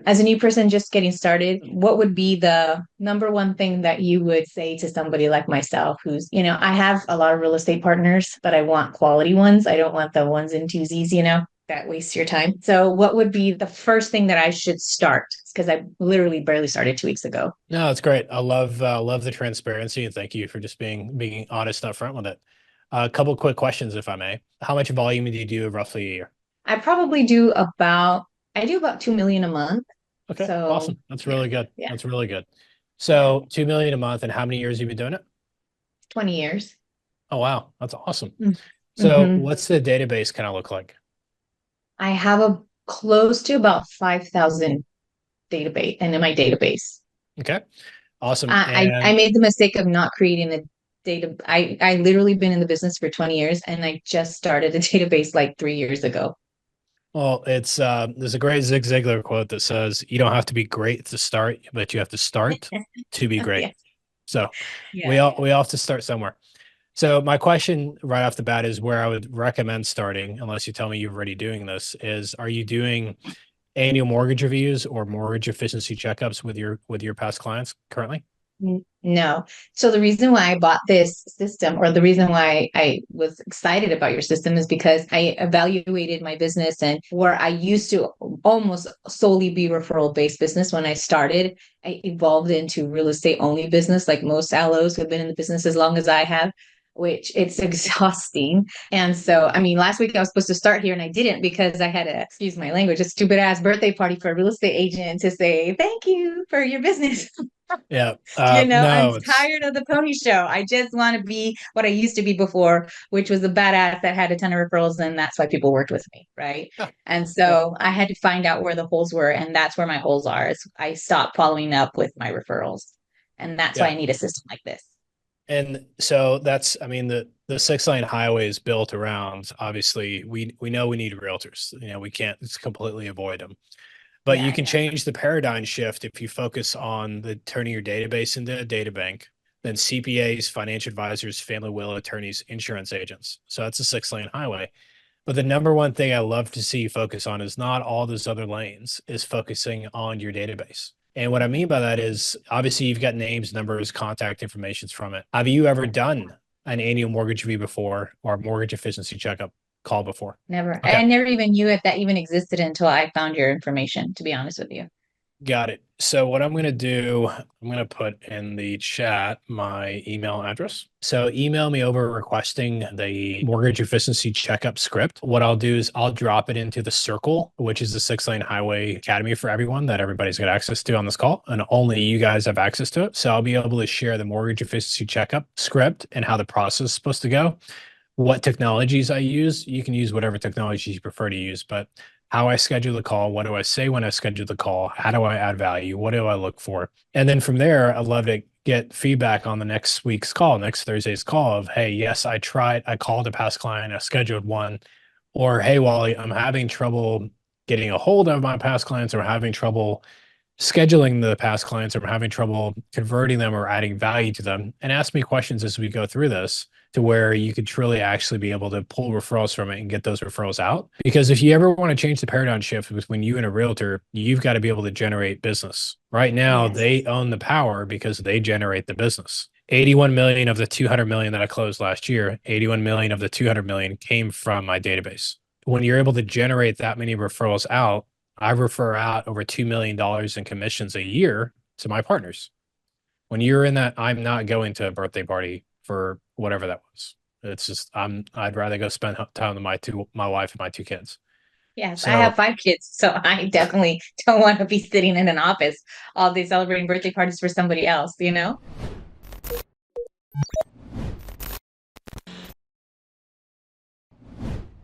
As a new person just getting started, what would be the number one thing that you would say to somebody like myself who's, I have a lot of real estate partners, but I want quality ones. I don't want the ones and twosies, that waste your time. So what would be the first thing that I should start? Because I literally barely started 2 weeks ago. No, it's great. I love the transparency and thank you for just being honest up front with it. A couple quick questions, if I may. How much volume do you do roughly a year? I probably do about 2 million a month. Okay, So awesome. That's yeah, really good. yeah, That's really good. yeah. So 2 million a month, and how many years have you been doing it? 20 years. Oh wow, that's awesome. So Mm-hmm. what's the database kind of look like? I have a close to about 5,000 database and in my database. Okay, awesome. I And made the mistake of not creating the data. I literally been in the business for 20 years and I just started a database like 3 years ago. well, it's there's a great Zig Ziglar quote that says, "You don't have to be great to start, but you have to start to be great." Yeah. So Yeah. we all have to start somewhere. So my question right off the bat is where I would recommend starting, unless you tell me you're already doing this, is are you doing annual mortgage reviews or mortgage efficiency checkups with your past clients currently? No. So the reason why I bought this system, or the reason why I was excited about your system, is because I evaluated my business, and where I used to almost solely be referral based business when I started, I evolved into real estate only business, like most LOs who have been in the business as long as I have, which it's exhausting. And so, I mean, last week I was supposed to start here and I didn't because I had a, excuse my language, a stupid ass birthday party for a real estate agent to say thank you for your business. Yeah. I'm No, it's tired of the pony show. I just want to be what I used to be before, which was a badass that had a ton of referrals, and that's why people worked with me, right? yeah, And yeah, so I had to find out where the holes were, and that's where my holes are. Is I stopped following up with my referrals, and that's why yeah. I need a system like this. And so that's, I mean, the 6 lane highway is built around, obviously, we know we need realtors. You know, we can't just completely avoid them. But you Yeah, can yeah. change the paradigm shift if you focus on the turning your database into a data bank, then CPAs, financial advisors, family will attorneys, insurance agents. So that's a 6 lane highway. But the number one thing I love to see you focus on is not all those other lanes, is focusing on your database. And what I mean by that is obviously you've got names, numbers, contact informations from it. Have you ever done an annual mortgage review before or mortgage efficiency checkup call before? Never. Okay. I never even knew if that even existed until I found your information, to be honest with you. Got it. So what I'm going to do, I'm going to put in the chat my email address. So email me over requesting the mortgage efficiency checkup script. What I'll do is I'll drop it into the Circle, which is the 6 lane highway academy for everyone that everybody's got access to on this call, and only you guys have access to it. So I'll be able to share the mortgage efficiency checkup script and how the process is supposed to go, what technologies I use. You can use whatever technologies you prefer to use, but how I schedule the call, what do I say when I schedule the call, how do I add value, what do I look for? And then from there, I'd love to get feedback on the next week's call, next Thursday's call of, hey, yes, I tried, I called a past client, I scheduled one, or hey, Wally, I'm having trouble getting a hold of my past clients or having trouble scheduling the past clients or having trouble converting them or adding value to them, and ask me questions as we go through this to where you could truly actually be able to pull referrals from it and get those referrals out. Because if you ever want to change the paradigm shift between you and a realtor, you've got to be able to generate business. Right now, Yes. they own the power because they generate the business. 81 million of the 200 million that I closed last year, 81 million of the 200 million came from my database. When you're able to generate that many referrals out, I refer out over $2 million in commissions a year to my partners. When you're in that, I'm not going to a birthday party for whatever that was. It's just I'd rather go spend time with my wife and my two kids. Yes, I have So 5 kids, so I definitely don't want to be sitting in an office all day celebrating birthday parties for somebody else, you know?